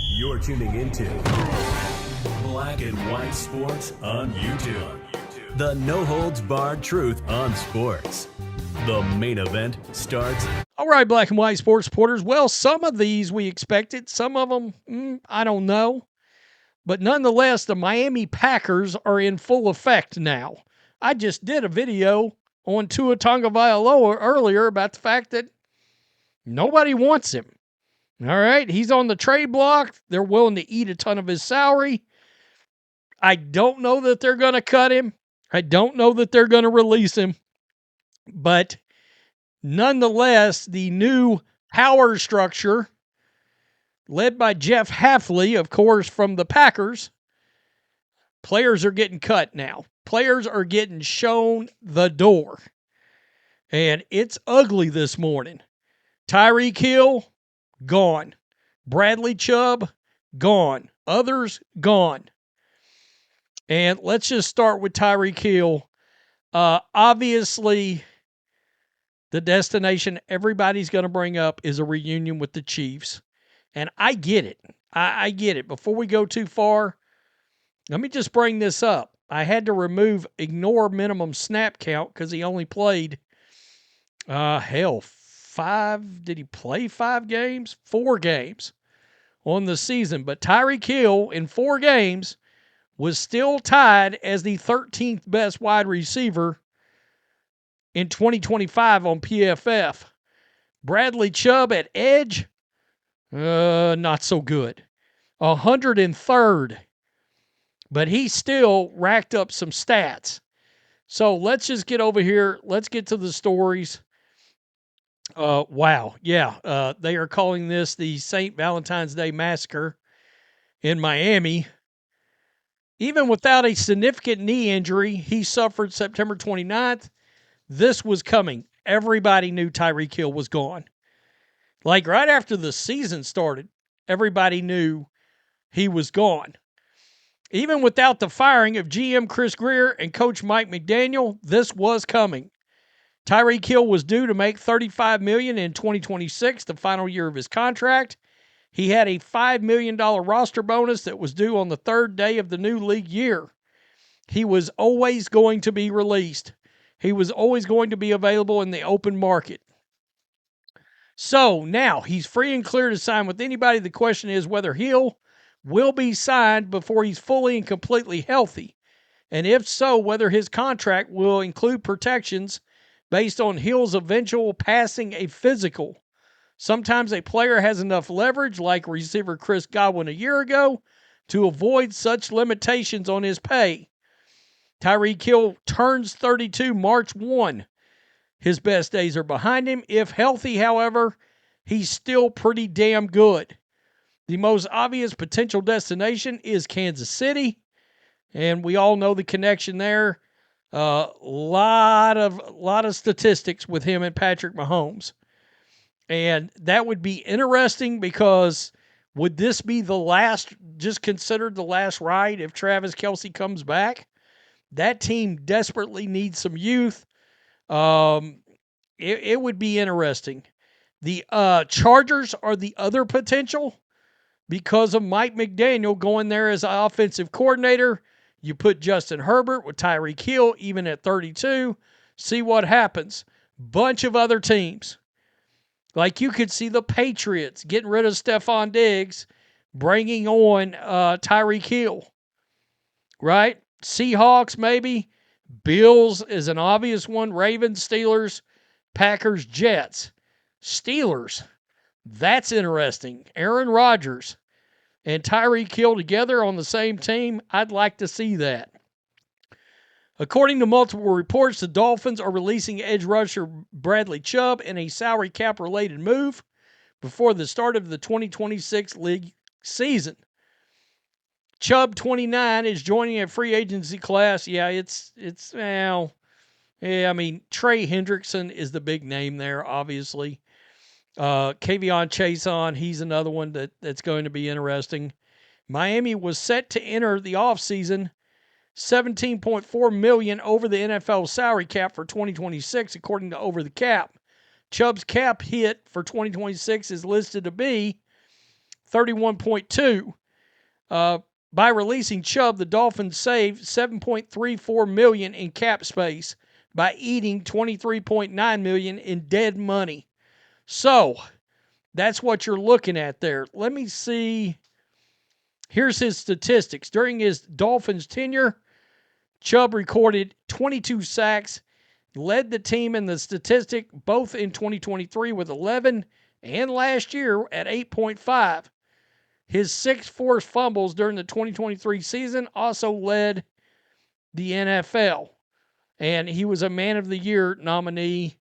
You're tuning into Black and White Sports on YouTube. The no-holds-barred truth on sports. The main event starts. All right, Black and White Sports supporters. Well, some of these we expected. Some of them, I don't know. But nonetheless, the Miami Packers are in full effect now. I just did a video on Tua Tagovailoa earlier about the fact that nobody wants him. All right, he's on the trade block. They're willing to eat a ton of his salary. I don't know that they're going to cut him. I don't know that they're going to release him. But nonetheless, the new power structure, led by Jeff Hafley, of course, from the Packers, players are getting cut now. Players are getting shown the door. And it's ugly this morning. Tyreek Hill, gone. Bradley Chubb, gone. Others, gone. And let's just start with Tyreek Hill. Obviously, the destination everybody's going to bring up is a reunion with the Chiefs. And I get it. I get it. Before we go too far, let me just bring this up. I had to ignore minimum snap count because he only played, 5. Did he play 5 games? 4 games on the season. But Tyreek Hill in 4 games was still tied as the 13th best wide receiver in 2025 on PFF. Bradley Chubb at edge, not so good. 103rd. But he still racked up some stats. So let's just get over here. Let's get to the stories. Wow. Yeah. They are calling this the St. Valentine's Day Massacre in Miami. Even without a significant knee injury he suffered September 29th, this was coming. Everybody knew Tyreek Hill was gone. Like right after the season started, everybody knew he was gone. Even without the firing of GM Chris Greer and Coach Mike McDaniel, this was coming. Tyreek Hill was due to make $35 million in 2026, the final year of his contract. He had a $5 million roster bonus that was due on the 3rd day of the new league year. He was always going to be released. He was always going to be available in the open market. So now he's free and clear to sign with anybody. The question is whether Hill will be signed before he's fully and completely healthy. And if so, whether his contract will include protections based on Hill's eventual passing a physical. Sometimes a player has enough leverage, like receiver Chris Godwin a year ago, to avoid such limitations on his pay. Tyreek Hill turns 32 March 1. His best days are behind him. If healthy, however, he's still pretty damn good. The most obvious potential destination is Kansas City, and we all know the connection there. Lot of statistics with him and Patrick Mahomes. And that would be interesting because would this be just considered the last ride if Travis Kelce comes back? That team desperately needs some youth. It would be interesting. The Chargers are the other potential because of Mike McDaniel going there as offensive coordinator. You put Justin Herbert with Tyreek Hill, even at 32. See what happens. Bunch of other teams. Like you could see the Patriots getting rid of Stephon Diggs, bringing on Tyreek Hill. Right? Seahawks maybe. Bills is an obvious one. Ravens, Steelers, Packers, Jets. Steelers. That's interesting. Aaron Rodgers and Tyreek Hill together on the same team. I'd like to see that. According to multiple reports, the Dolphins are releasing edge rusher Bradley Chubb in a salary cap-related move before the start of the 2026 league season. Chubb, 29, is joining a free agency class. Yeah, I mean, Trey Hendrickson is the big name there, obviously. Kavion Chason, he's another one that's going to be interesting. Miami was set to enter the offseason $17.4 million over the NFL salary cap for 2026, according to Over the Cap. Chubb's cap hit for 2026 is listed to be 31.2. By releasing Chubb, the Dolphins saved $7.34 million in cap space by eating $23.9 million in dead money. So that's what you're looking at there. Let me see. Here's his statistics. During his Dolphins tenure, Chubb recorded 22 sacks, led the team in the statistic both in 2023 with 11 and last year at 8.5. His 6 forced fumbles during the 2023 season also led the NFL, and he was a Man of the Year nominee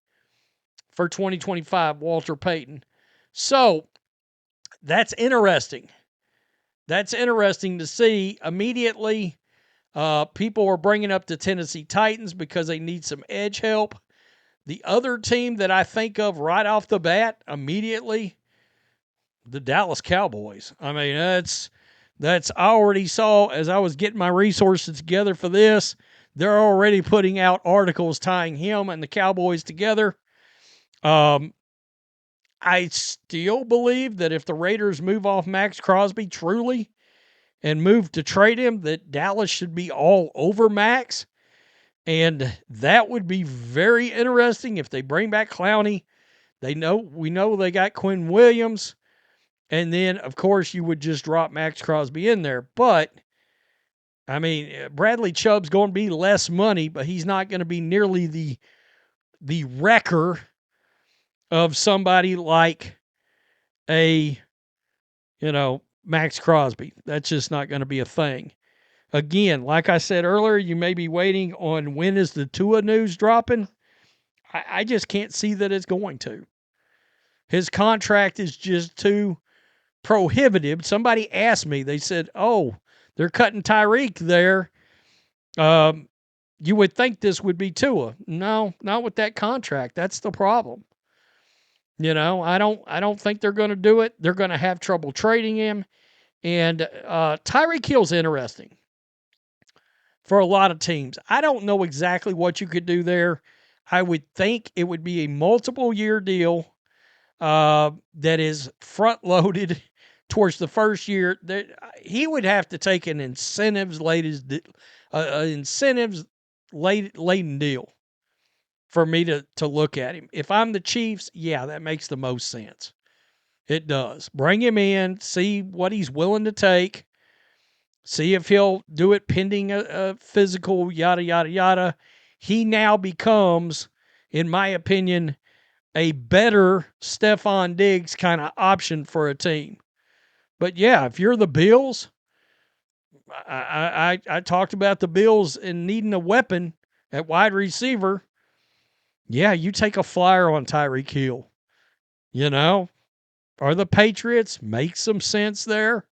for 2025, Walter Payton. So that's interesting. That's interesting to see. Immediately, people are bringing up the Tennessee Titans because they need some edge help. The other team that I think of right off the bat immediately, the Dallas Cowboys. I mean, that's I already saw as I was getting my resources together for this. They're already putting out articles tying him and the Cowboys together. I still believe that if the Raiders move off Max Crosby truly and move to trade him, that Dallas should be all over Max. And that would be very interesting if they bring back Clowney. We know they got Quinn Williams. And then, of course, you would just drop Max Crosby in there. But, I mean, Bradley Chubb's going to be less money, but he's not going to be nearly the wrecker of somebody like Max Crosby. That's just not going to be a thing. Again, like I said earlier, you may be waiting on when is the Tua news dropping. I just can't see that it's going to. His contract is just too prohibitive. Somebody asked me, they said, oh, they're cutting Tyreek there. You would think this would be Tua. No, not with that contract. That's the problem. I don't think they're going to do it. They're going to have trouble trading him. And Tyreek Hill's interesting for a lot of teams. I don't know exactly what you could do there. I would think it would be a multiple year deal that is front loaded towards the first year. He would have to take an incentives laden deal for me to look at him. If I'm the Chiefs, yeah, that makes the most sense. It does. Bring him in, see what he's willing to take, see if he'll do it pending a physical, yada, yada, yada. He now becomes, in my opinion, a better Stephon Diggs kind of option for a team. But yeah, if you're the Bills, I talked about the Bills and needing a weapon at wide receiver. Yeah, you take a flyer on Tyreek Hill. Or the Patriots, make some sense there.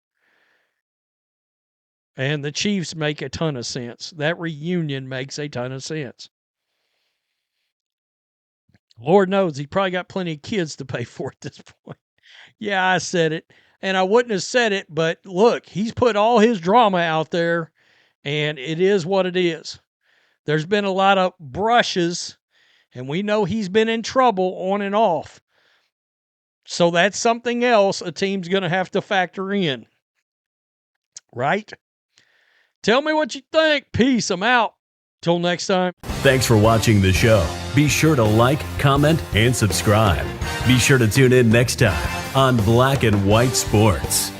And the Chiefs make a ton of sense. That reunion makes a ton of sense. Lord knows he probably got plenty of kids to pay for at this point. Yeah, I said it. And I wouldn't have said it, but look, he's put all his drama out there, and it is what it is. There's been a lot of brushes, and we know he's been in trouble on and off. So that's something else a team's going to have to factor in. Right? Tell me what you think. Peace. I'm out. Till next time. Thanks for watching the show. Be sure to like, comment, and subscribe. Be sure to tune in next time on Black and White Sports.